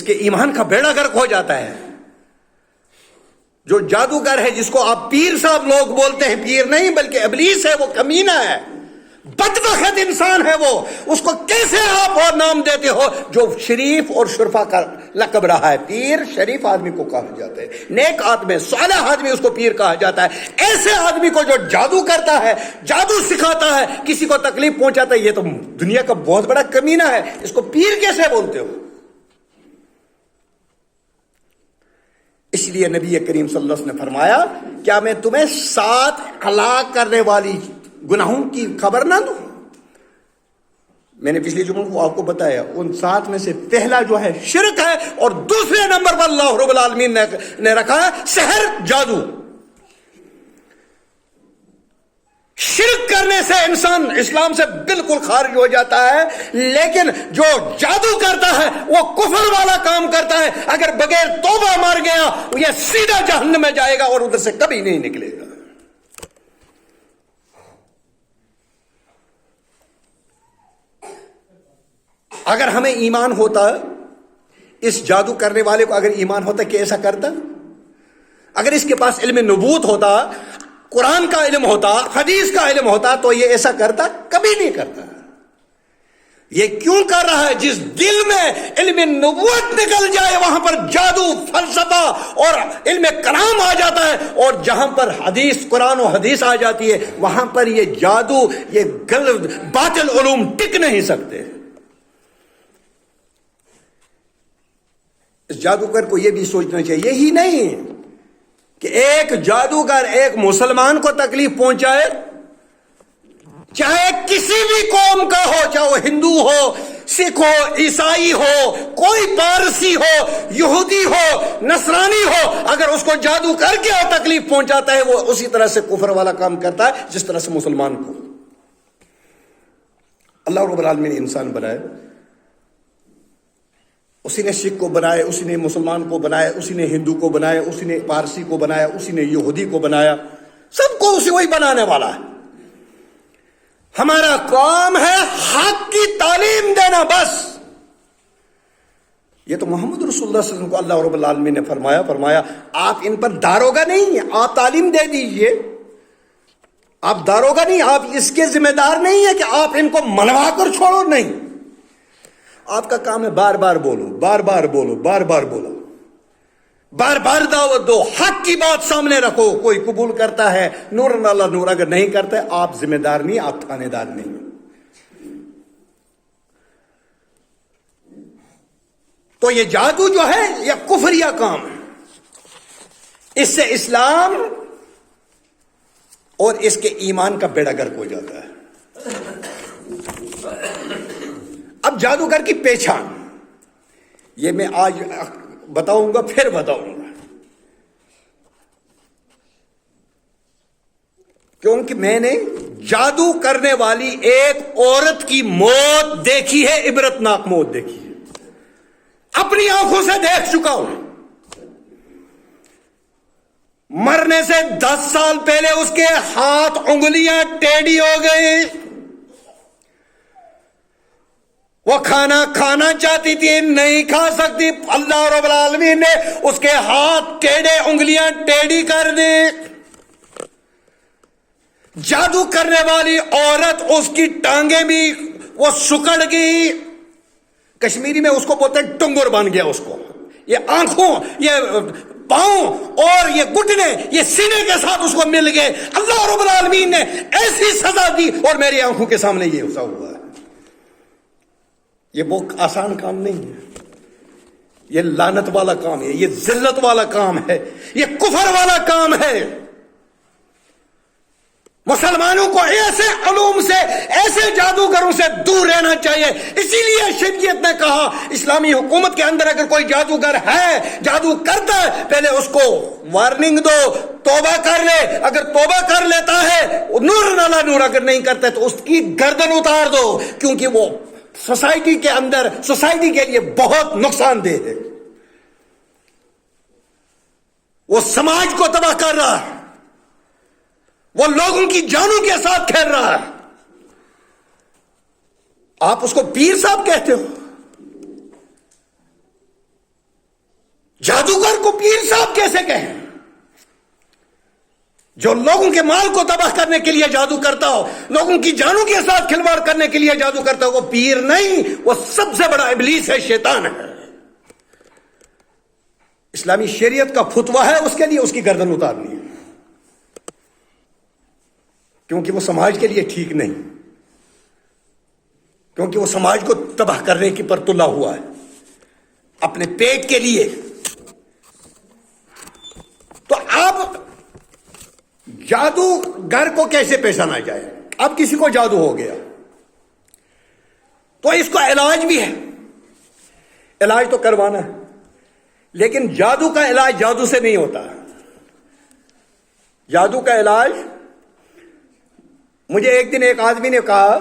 کے ایمان کا بیڑا غرق ہو جاتا ہے. جو جادوگر ہے جس کو آپ پیر صاحب لوگ بولتے ہیں، پیر نہیں بلکہ ابلیس ہے، وہ کمینہ ہے، بدبخت انسان ہے وہ. اس کو کیسے آپ اور نام دیتے ہو جو شریف اور شرفا کا لقب رہا ہے؟ پیر شریف آدمی کو کہا جاتا ہے، نیک آدمی صالح آدمی اس کو پیر کہا جاتا ہے. ایسے آدمی کو جو جادو کرتا ہے، جادو سکھاتا ہے، کسی کو تکلیف پہنچاتا ہے، یہ تو دنیا کا بہت بڑا کمینہ ہے. اس کو پیر کیسے بولتے ہو؟ اس لیے نبی کریم صلی اللہ علیہ وسلم نے فرمایا، کیا میں تمہیں 7 ہلاک کرنے والی گناہوں کی خبر نہ دوں؟ میں نے پچھلی جمعہ کو آپ کو بتایا، ان 7 میں سے پہلا جو ہے شرک ہے، اور دوسرے نمبر پر اللہ رب العالمین نے رکھا ہے سحر، جادو. شرک کرنے سے انسان اسلام سے بالکل خارج ہو جاتا ہے، لیکن جو جادو کرتا ہے وہ کفر والا کام کرتا ہے. اگر بغیر توبہ مر گیا یہ سیدھا جہنم میں جائے گا اور ادھر سے کبھی نہیں نکلے گا. اگر ہمیں ایمان ہوتا، اس جادو کرنے والے کو اگر ایمان ہوتا کہ ایسا کرتا، اگر اس کے پاس علم نبوت ہوتا، قرآن کا علم ہوتا، حدیث کا علم ہوتا، تو یہ ایسا کرتا؟ کبھی نہیں کرتا. یہ کیوں کر رہا ہے؟ جس دل میں علم نبوت نکل جائے وہاں پر جادو، فلسفہ اور علم کلام آ جاتا ہے، اور جہاں پر حدیث، قرآن و حدیث آ جاتی ہے وہاں پر یہ جادو، یہ باطل علوم ٹک نہیں سکتے. اس جادوگر کو یہ بھی سوچنا چاہیے، یہی نہیں کہ ایک جادوگر ایک مسلمان کو تکلیف پہنچائے، چاہے کسی بھی قوم کا ہو، چاہے وہ ہندو ہو، سکھ ہو، عیسائی ہو، کوئی پارسی ہو، یہودی ہو، نصرانی ہو، اگر اس کو جادو کر کے تکلیف پہنچاتا ہے وہ اسی طرح سے کفر والا کام کرتا ہے جس طرح سے مسلمان کو. اللہ رب العالمین نے انسان بنائے، اسی نے سکھ کو بنایا، اسی نے مسلمان کو بنایا، اسی نے ہندو کو بنایا، اسی نے پارسی کو بنایا، اسی نے یہودی کو بنایا، سب کو اسی وہی بنانے والا ہے. ہمارا کام ہے حق کی تعلیم دینا بس. یہ تو محمد رسول اللہ صلی اللہ علیہ وسلم کو اللہ رب العالمین نے فرمایا آپ ان پر داروگا نہیں ہیں، آپ تعلیم دے دیجئے. آپ داروگا نہیں، آپ اس کے ذمہ دار نہیں ہیں کہ آپ ان کو منوا کر چھوڑو. نہیں، آپ کا کام ہے بار بار بولو، بار بار بولو، بار بار بولو، بار بار دعوت دو، حق کی بات سامنے رکھو. کوئی قبول کرتا ہے نور اللہ نور، اگر نہیں کرتا ہے آپ ذمہ دار نہیں، آپ تھانے دار نہیں. تو یہ جادو جو ہے یہ کفریہ کام ہے. اس سے اسلام اور اس کے ایمان کا بیڑا غرق ہو جاتا ہے. اب جادوگر کی پہچان یہ میں آج بتاؤں گا، پھر بتاؤں گا، کیونکہ میں نے جادو کرنے والی ایک عورت کی موت دیکھی ہے، عبرتناک موت دیکھی ہے، اپنی آنکھوں سے دیکھ چکا ہوں. مرنے سے 10 سال پہلے اس کے ہاتھ انگلیاں ٹیڑھی ہو گئی، وہ کھانا چاہتی تھی نہیں کھا سکتی. اللہ رب العالمین نے اس کے ہاتھ ٹیڑھے، انگلیاں ٹیڑھی کر دی. جادو کرنے والی عورت، اس کی ٹانگیں بھی وہ سکڑ گئی، کشمیری میں اس کو بولتے ہیں ٹنگر بن گیا اس کو. یہ آنکھوں، یہ پاؤں اور یہ گھٹنے، یہ سینے کے ساتھ اس کو مل گئے. اللہ رب العالمین نے ایسی سزا دی اور میری آنکھوں کے سامنے یہ ہوا ہے. یہ وہ آسان کام نہیں ہے، یہ لعنت والا کام ہے، یہ ذلت والا کام ہے، یہ کفر والا کام ہے. مسلمانوں کو ایسے علوم سے، ایسے جادوگروں سے دور رہنا چاہیے. اسی لیے شریعت نے کہا اسلامی حکومت کے اندر اگر کوئی جادوگر ہے، جادو کرتا ہے، پہلے اس کو وارننگ دو، توبہ کر لے. اگر توبہ کر لیتا ہے نور نالا نور، اگر نہیں کرتا ہے تو اس کی گردن اتار دو، کیونکہ وہ سوسائٹی کے اندر، سوسائٹی کے لیے بہت نقصان دہ ہے. وہ سماج کو تباہ کر رہا ہے، وہ لوگوں کی جانوں کے ساتھ کھیل رہا ہے. آپ اس کو پیر صاحب کہتے ہو، جادوگر کو پیر صاحب کیسے کہیں؟ جو لوگوں کے مال کو تباہ کرنے کے لیے جادو کرتا ہو، لوگوں کی جانوں کے ساتھ کھلواڑ کرنے کے لیے جادو کرتا ہو، وہ پیر نہیں، وہ سب سے بڑا ابلیس ہے، شیطان ہے۔ اسلامی شریعت کا فتویٰ ہے اس کے لیے اس کی گردن اتارنی ہے، کیونکہ وہ سماج کے لیے ٹھیک نہیں، کیونکہ وہ سماج کو تباہ کرنے کی پر تلا ہوا ہے اپنے پیٹ کے لیے۔ تو اب جادوگر کو کیسے پہچانا جائے؟ اب کسی کو جادو ہو گیا تو اس کا علاج بھی ہے، علاج تو کروانا ہے، لیکن جادو کا علاج جادو سے نہیں ہوتا۔ جادو کا علاج، مجھے ایک دن ایک آدمی نے کہا،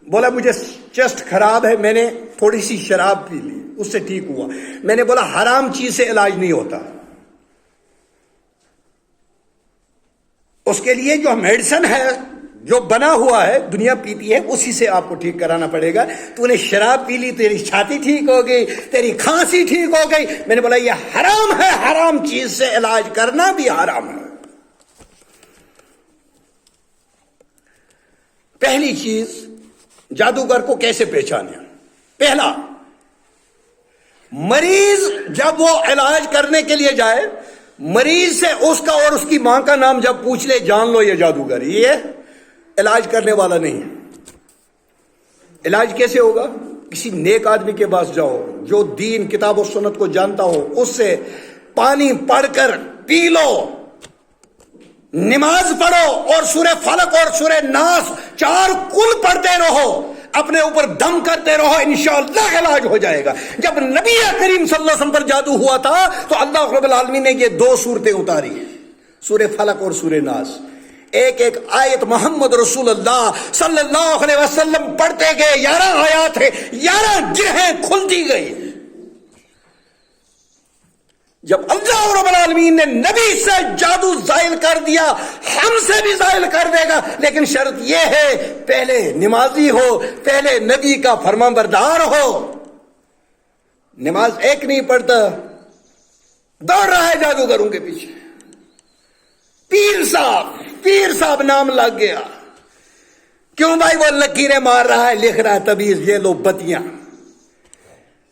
بولا مجھے چیسٹ خراب ہے، میں نے تھوڑی سی شراب پی لی، اس سے ٹھیک ہوا۔ میں نے بولا حرام چیز سے علاج نہیں ہوتا، اس کے لیے جو میڈیسن ہے، جو بنا ہوا ہے، دنیا پیتی ہے، اسی سے آپ کو ٹھیک کرانا پڑے گا۔ تو نے شراب پی لی، تیری چھاتی ٹھیک ہو گئی، تیری کھانسی ٹھیک ہو گئی۔ میں نے بولا یہ حرام ہے، حرام چیز سے علاج کرنا بھی حرام ہے۔ پہلی چیز، جادوگر کو کیسے پہچانے؟ پہلا، مریض جب وہ علاج کرنے کے لیے جائے، مریض سے اس کا اور اس کی ماں کا نام جب پوچھ لے، جان لو یہ جادوگر، یہ علاج کرنے والا نہیں ہے۔ علاج کیسے ہوگا؟ کسی نیک آدمی کے پاس جاؤ جو دین، کتاب و سنت کو جانتا ہو، اس سے پانی پڑھ کر پی لو، نماز پڑھو، اور سورہ فلق اور سورہ ناس 4 کل پڑھتے رہو، اپنے اوپر دم کرتے رہو، انشاءاللہ علاج ہو جائے گا۔ جب نبی کریم صلی اللہ علیہ وسلم پر جادو ہوا تھا تو اللہ رب العالمین نے یہ 2 صورتیں اتاری ہیں، سورہ فلق اور سورہ ناس۔ ایک ایک آیت محمد رسول اللہ صلی اللہ علیہ وسلم پڑھتے گئے، 11 آیات ہیں، 11 جرہیں کھلتی گئی۔ جب اللہ رب العالمین نے نبی سے جادو زائل کر دیا، ہم سے بھی زائل کر دے گا، لیکن شرط یہ ہے پہلے نمازی ہو، پہلے نبی کا فرمان بردار ہو۔ نماز ایک نہیں پڑھتا، دوڑ رہا ہے جادوگروں کے پیچھے، پیر صاحب نام لگ گیا، کیوں بھائی؟ وہ لکیریں مار رہا ہے، لکھ رہا ہے تبیز، یہ لو بتیاں،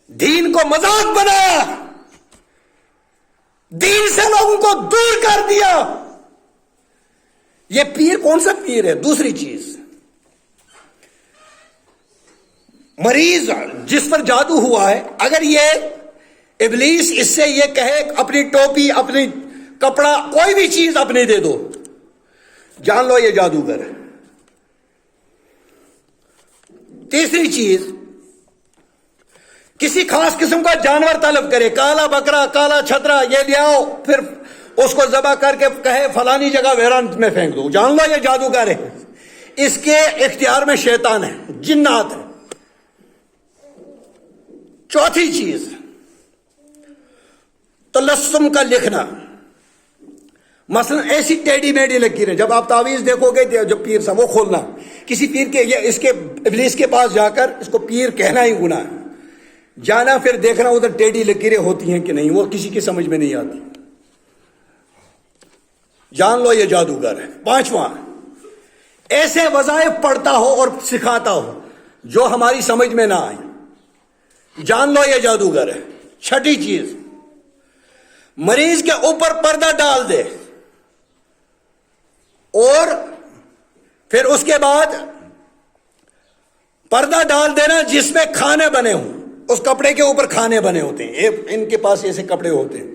دین کو مذاق بنایا، دین سے لوگوں کو دور کر دیا۔ یہ پیر کون سا پیر ہے؟ دوسری چیز، مریض جس پر جادو ہوا ہے، اگر یہ ابلیس اس سے یہ کہے اپنی ٹوپی، اپنی کپڑا، کوئی بھی چیز اپنی دے دو، جان لو یہ جادوگر ہے۔ تیسری چیز، کسی خاص قسم کا جانور طلب کرے، کالا بکرا، کالا چھترا، یہ لے آؤ، پھر اس کو ذبح کر کے کہے فلانی جگہ ویران میں پھینک دو، جان لو یہ جادوگر ہے۔ اس کے اختیار میں شیطان ہے، جنات ہے۔ چوتھی چیز، تلسم کا لکھنا، مثلا ایسی ٹیڑھی میڑھی لکیریں، جب آپ تعویذ دیکھو گے جو پیر صاحب، وہ کھولنا، کسی پیر کے، یہ اس کے ابلیس کے پاس جا کر اس کو پیر کہنا ہی گناہ ہے، جانا پھر دیکھنا ادھر ٹیڑھی لکیریں ہوتی ہیں کہ نہیں، وہ کسی کی سمجھ میں نہیں آتی، جان لو یہ جادوگر ہے۔ پانچواں، ایسے وظائف پڑھتا ہو اور سکھاتا ہو جو ہماری سمجھ میں نہ آئے، جان لو یہ جادوگر ہے۔ چھٹی چیز، مریض کے اوپر پردہ ڈال دے اور پھر اس کے بعد پردہ ڈال دینا جس میں کھانے بنے ہوں، اس کپڑے کے اوپر کھانے بنے ہوتے ہیں، ان کے پاس ایسے کپڑے ہوتے ہیں،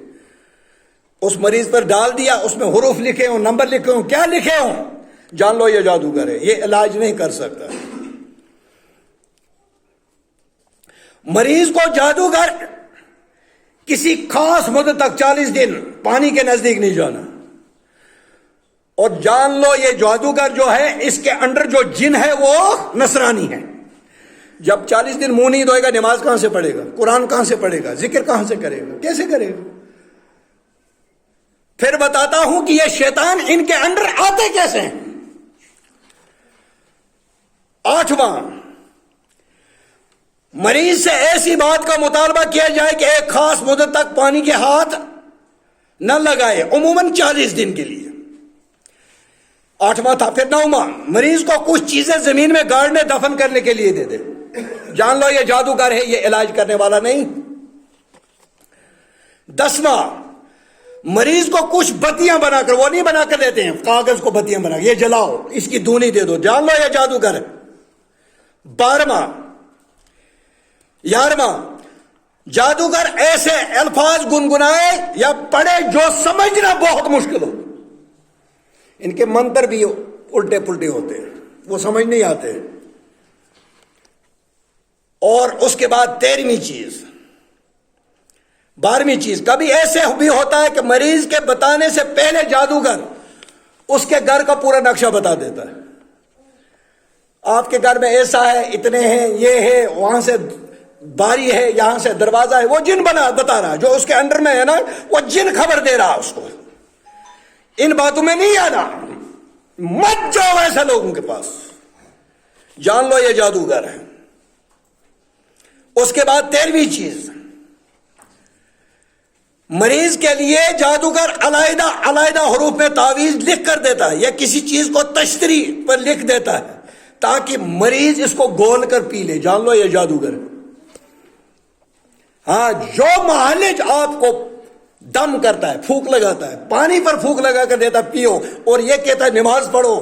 اس مریض پر ڈال دیا، اس میں حروف لکھے ہوں، نمبر لکھے ہوں، کیا لکھے ہوں، جان لو یہ جادوگر ہے، یہ علاج نہیں کر سکتا۔ مریض کو جادوگر کسی خاص مدت تک 40 دن پانی کے نزدیک نہیں جانا، اور جان لو یہ جادوگر جو ہے، اس کے اندر جو جن ہے وہ نصرانی ہے۔ جب 40 دن منہ نہیں دھوئے گا، نماز کہاں سے پڑھے گا، قرآن کہاں سے پڑھے گا، ذکر کہاں سے کرے گا، کیسے کرے گا؟ پھر بتاتا ہوں کہ یہ شیطان ان کے اندر آتے کیسے ہیں۔ آٹھواں، مریض سے ایسی بات کا مطالبہ کیا جائے کہ ایک خاص مدت تک پانی کے ہاتھ نہ لگائے، عموماً 40 دن کے لیے، 8واں تھا، پھر 9واں مریض کو کچھ چیزیں زمین میں گاڑنے دفن کرنے کے لیے دے دے، جان لو یہ جادوگر ہے، یہ علاج کرنے والا نہیں۔ 10واں مریض کو کچھ بتیاں بنا کر، وہ نہیں بنا کر دیتے ہیں، کاغذ کو بتیاں بنا کر، یہ جلاؤ، اس کی دھونی دے دو، جان لو یہ جادوگر ہے۔ 12واں 11واں جادوگر ایسے الفاظ گنگنائے یا پڑھے جو سمجھنا بہت مشکل ہو، ان کے منتر بھی الٹے پلٹے ہوتے ہیں، وہ سمجھ نہیں آتے۔ اور اس کے بعد 13ویں چیز، 12ویں چیز، کبھی ایسے بھی ہوتا ہے کہ مریض کے بتانے سے پہلے جادوگر اس کے گھر کا پورا نقشہ بتا دیتا ہے، آپ کے گھر میں ایسا ہے، اتنے ہیں، یہ ہے، وہاں سے باری ہے، یہاں سے دروازہ ہے، وہ جن بتا رہا، جو اس کے انڈر میں ہے نا، وہ جن خبر دے رہا اس کو۔ ان باتوں میں نہیں آنا، مت جاؤ ایسے لوگوں کے پاس، جان لو یہ جادوگر ہے۔ اس کے بعد 13ویں چیز، مریض کے لیے جادوگر علیحدہ علیحدہ حروف میں تعویذ لکھ کر دیتا ہے یا کسی چیز کو تشتری پر لکھ دیتا ہے تاکہ مریض اس کو گول کر پی لے، جان لو یہ جادوگر ہے۔ ہاں، جو معالج آپ کو دم کرتا ہے، پھونک لگاتا ہے، پانی پر پھونک لگا کر دیتا ہے پیو، اور یہ کہتا ہے نماز پڑھو،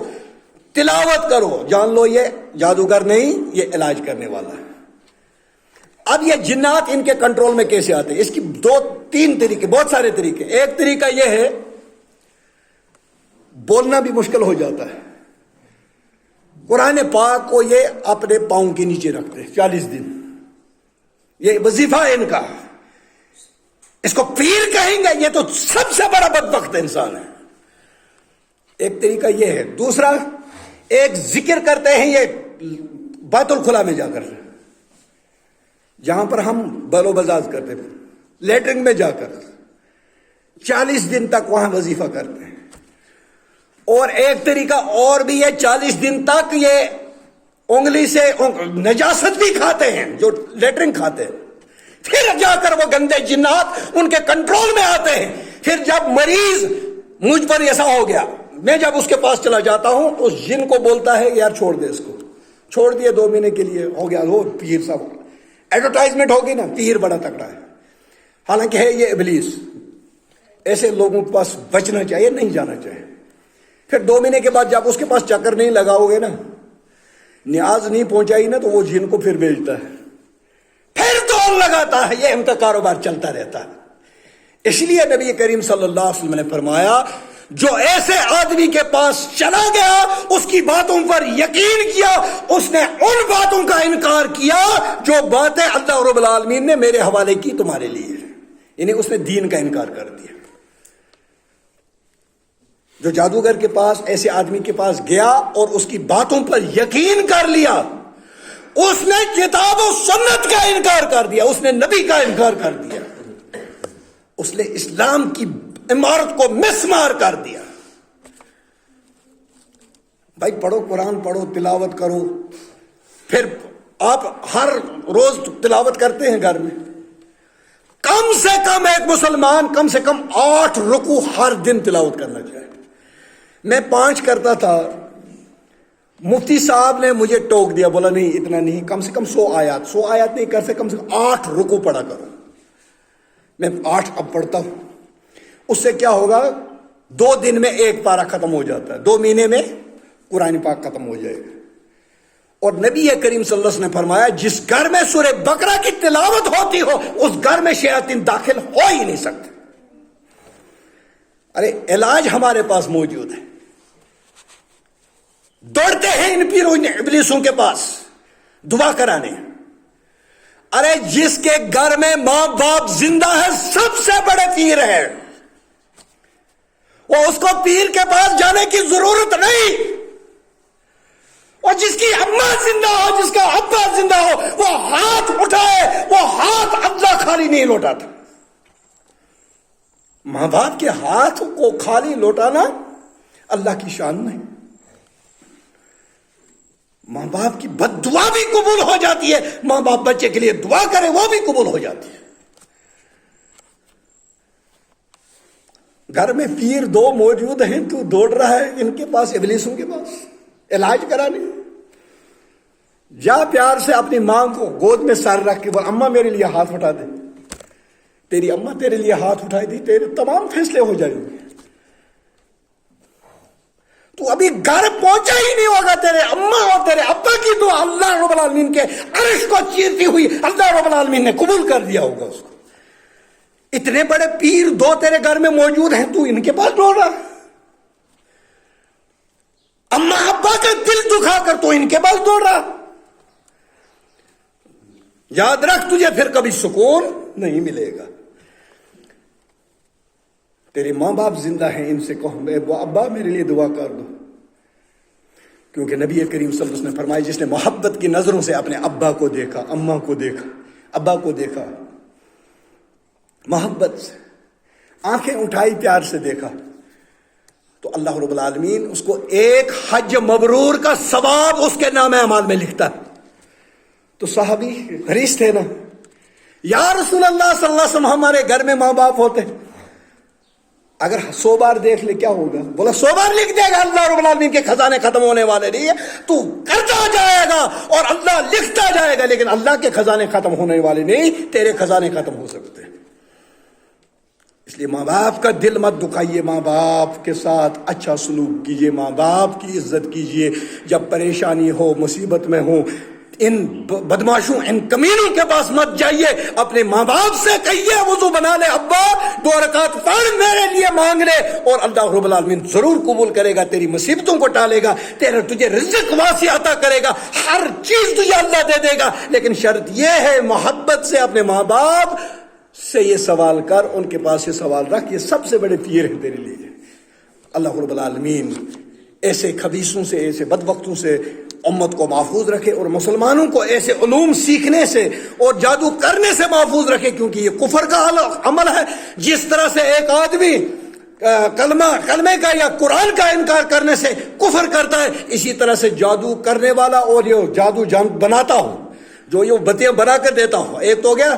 تلاوت کرو، جان لو یہ جادوگر نہیں، یہ علاج کرنے والا ہے۔ اب یہ جنات ان کے کنٹرول میں کیسے آتے ہیں؟ اس کی 2-3 طریقے، بہت سارے طریقے۔ ایک طریقہ یہ ہے، بولنا بھی مشکل ہو جاتا ہے، قرآن پاک کو یہ اپنے پاؤں کے نیچے رکھتے ہیں 40 دن، یہ وظیفہ ہے ان کا۔ اس کو پیر کہیں گے، یہ تو سب سے بڑا بدبخت انسان ہے۔ ایک طریقہ یہ ہے۔ دوسرا، ایک ذکر کرتے ہیں یہ بیت الخلا میں جا کر، جہاں پر ہم بلو بزاز کرتے ہیں، لیٹرنگ میں جا کر 40 دن تک وہاں وظیفہ کرتے ہیں۔ اور ایک طریقہ اور بھی ہے، 40 دن تک یہ انگلی سے نجاست بھی کھاتے ہیں، جو لیٹرنگ کھاتے ہیں، پھر جا کر وہ گندے جنات ان کے کنٹرول میں آتے ہیں۔ پھر جب مریض مجھ پر ایسا ہو گیا، میں جب اس کے پاس چلا جاتا ہوں تو اس جن کو بولتا ہے یار چھوڑ دے اس کو، چھوڑ دیے 2 مہینے کے لیے، ہو گیا وہ پیر صاحب، ایڈورٹائزمنٹ ہوگی نا، پیر بڑا تکڑا ہے، حالانکہ ہے یہ ابلیس۔ ایسے لوگوں کے پاس بچنا چاہیے، نہیں جانا چاہیے۔ پھر 2 مہینے کے بعد جب اس کے پاس چکر نہیں لگاؤ گے نا، نیاز نہیں پہنچائی نا، تو وہ جن کو پھر بیچتا ہے، پھر دوڑ لگاتا ہے، یہ ان کا کاروبار چلتا رہتا ہے۔ اس لیے نبی کریم صلی اللہ علیہ وسلم نے فرمایا، جو ایسے آدمی کے پاس چلا گیا، اس کی باتوں پر یقین کیا، اس نے ان باتوں کا انکار کیا جو باتیں اللہ رب العالمین نے میرے حوالے کی تمہارے لیے، یعنی اس نے دین کا انکار کر دیا۔ جو جادوگر کے پاس، ایسے آدمی کے پاس گیا اور اس کی باتوں پر یقین کر لیا، اس نے کتاب و سنت کا انکار کر دیا، اس نے نبی کا انکار کر دیا، اس نے اسلام کی عمارت کو مسمار کر دیا۔ بھائی پڑھو، قرآن پڑھو، تلاوت کرو۔ پھر آپ ہر روز تلاوت کرتے ہیں گھر میں، کم سے کم ایک مسلمان کم سے کم 8 رکوع ہر دن تلاوت کرنا چاہیے۔ میں 5 کرتا تھا، مفتی صاحب نے مجھے ٹوک دیا، بولا نہیں اتنا نہیں، کم سے کم 100 آیات، 100 آیات نہیں کر سے کم 8 رکوع پڑھا کرو۔ میں 8 اب پڑھتا ہوں۔ اس سے کیا ہوگا، 2 دن میں 1 پارہ ختم ہو جاتا ہے، 2 مہینے میں قرآن پاک ختم ہو جائے گا۔ اور نبی کریم صلی اللہ علیہ وسلم نے فرمایا، جس گھر میں سورہ بقرہ کی تلاوت ہوتی ہو، اس گھر میں شیاطین داخل ہو ہی نہیں سکتے۔ ارے علاج ہمارے پاس موجود ہے، دوڑتے ہیں ان پیروں ابلیسوں کے پاس دعا کرانے۔ ارے جس کے گھر میں ماں باپ زندہ ہے، سب سے بڑے پیر ہے، وہ اس کو پیر کے پاس جانے کی ضرورت نہیں۔ اور جس کی اماں زندہ ہو، جس کا ابا زندہ ہو، وہ ہاتھ اٹھائے، وہ ہاتھ اللہ خالی نہیں لوٹاتا۔ ماں باپ کے ہاتھ کو خالی لوٹانا اللہ کی شان نہیں۔ ماں باپ کی بد دعا بھی قبول ہو جاتی ہے، ماں باپ بچے کے لیے دعا کرے وہ بھی قبول ہو جاتی ہے۔ گھر میں پیر دو موجود ہیں، تو دوڑ رہا ہے ان کے پاس، ابلیسوں کے پاس علاج کرانے۔ جا پیار سے اپنی ماں کو گود میں سر رکھ کے بول اماں میرے لیے ہاتھ اٹھا دے، تیری اماں تیرے لیے ہاتھ اٹھائی دی، تیرے تمام فیصلے ہو جائیں گے۔ تو ابھی گھر پہنچا ہی نہیں ہوگا، تیرے اماں اور تیرے ابا کی دعا اللہ رب العالمین کے عرش کو چیرتی ہوئی اللہ رب العالمین نے قبول کر دیا ہوگا اس کو۔ اتنے بڑے پیر دو تیرے گھر میں موجود ہیں، تو ان کے پاس دوڑ رہا، اماں ابا کا دل دکھا کر تو ان کے پاس دوڑ رہا۔ یاد رکھ تجھے پھر کبھی سکون نہیں ملے گا۔ تیرے ماں باپ زندہ ہیں، ان سے کہو میں وہ ابا میرے لیے دعا کر دو، کیونکہ نبی کریم صلی اللہ علیہ وسلم نے فرمایا جس نے محبت کی نظروں سے اپنے ابا کو دیکھا، اماں کو دیکھا، ابا کو دیکھا، محبت سے آنکھیں اٹھائی پیار سے دیکھا، تو اللہ رب العالمین اس کو ایک حج مبرور کا ثواب اس کے نام اعمال میں لکھتا ہے۔ تو صحابی حریص تھے نا، یا رسول اللہ صلی اللہ علیہ وسلم ہمارے گھر میں ماں باپ ہوتے، اگر 100 بار دیکھ لے کیا ہوگا؟ بولا 100 بار لکھ دے گا، اللہ رب العالمین کے خزانے ختم ہونے والے نہیں ہے، تو کرتا جائے گا اور اللہ لکھتا جائے گا، لیکن اللہ کے خزانے ختم ہونے والے نہیں، تیرے خزانے ختم ہو سکتے ہیں۔ اس لیے ماں باپ کا دل مت دکھائیے، ماں باپ کے ساتھ اچھا سلوک کیجیے، ماں باپ کی عزت کیجیے۔ جب پریشانی ہو، مصیبت میں ہو، ان بدماشوں ان کمینوں کے پاس مت جائیے، اپنے ماں باپ سے کہیے وضو بنا لے ابا، 2 رکعت پڑھ میرے لیے مانگ لے، اور اللہ رب العالمین ضرور قبول کرے گا، تیری مصیبتوں کو ٹالے گا، تجھے رزق واسع عطا کرے گا، ہر چیز تجھے اللہ دے دے گا، لیکن شرط یہ ہے محبت سے اپنے ماں باپ سے یہ سوال کر، ان کے پاس یہ سوال رکھ، یہ سب سے بڑے پیر ہیں تیرے لیے۔ اللہ رب العالمین ایسے خبیثوں سے، ایسے بدبختوں سے امت کو محفوظ رکھے، اور مسلمانوں کو ایسے علوم سیکھنے سے اور جادو کرنے سے محفوظ رکھے، کیونکہ یہ کفر کا عمل ہے۔ جس طرح سے ایک آدمی کلمے کا یا قرآن کا انکار کرنے سے کفر کرتا ہے، اسی طرح سے جادو کرنے والا اور یہ جادو بناتا ہو، جو یہ بتیاں بنا کر دیتا ہو۔ ایک تو ہو گیا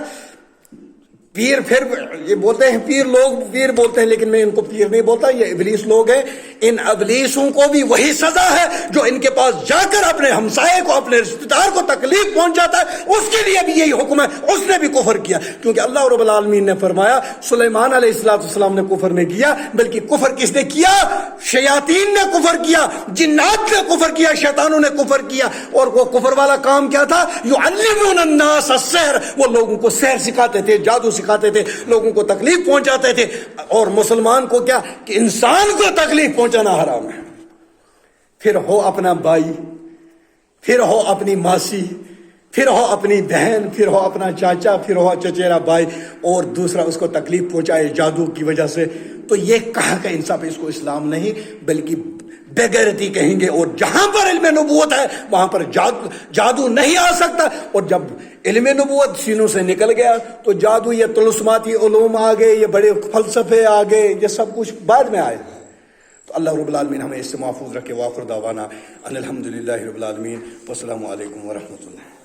پیر، پھر یہ بولتے ہیں پیر، لوگ پیر بولتے ہیں، لیکن میں ان کو پیر نہیں بولتا، یہ ابلیس لوگ ہیں۔ ان ابلیسوں کو بھی وہی سزا ہے جو ان کے پاس جا کر اپنے ہمسائے کو، اپنے رشتہ دار کو تکلیف پہنچاتا ہے، اس کے لیے بھی یہی حکم ہے، اس نے بھی کفر کیا، کیونکہ اللہ رب العالمین نے فرمایا سلیمان علیہ السلام نے کفر نہیں کیا، بلکہ کفر کس نے کیا؟ شیاطین نے کفر کیا، جنات نے کفر کیا، شیطانوں نے کفر کیا، اور وہ کفر والا کام کیا تھا؟ یعلمون الناس السحر، وہ لوگوں کو سحر سکھاتے تھے، جادو سکھاتے تھے، لوگوں کو تکلیف پہنچاتے تھے۔ اور مسلمان کو کیا کہ انسان کو تکلیف پہنچانا حرام ہے، پھر ہو اپنا بھائی، پھر ہو اپنی ماسی، پھر ہو اپنی بہن، پھر ہو اپنا چاچا، پھر ہو چچیرا بھائی، اور دوسرا اس کو تکلیف پہنچائے جادو کی وجہ سے، تو یہ کہاں کا انصاف ہے؟ اس کو اسلام نہیں بلکہ بے غیرتی کہیں گے۔ اور جہاں پر علم نبوت ہے وہاں پر جادو نہیں آ سکتا، اور جب علم نبوت سینوں سے نکل گیا تو جادو، یہ طلسماتی علوم آ گئے، یہ بڑے فلسفے آ گئے، یہ سب کچھ بعد میں آئے۔ تو اللہ رب العالمین ہمیں اس سے محفوظ رکھے۔ وآخر دعوانا ان الحمدللہ رب العالمین، والسلام علیکم ورحمۃ اللہ۔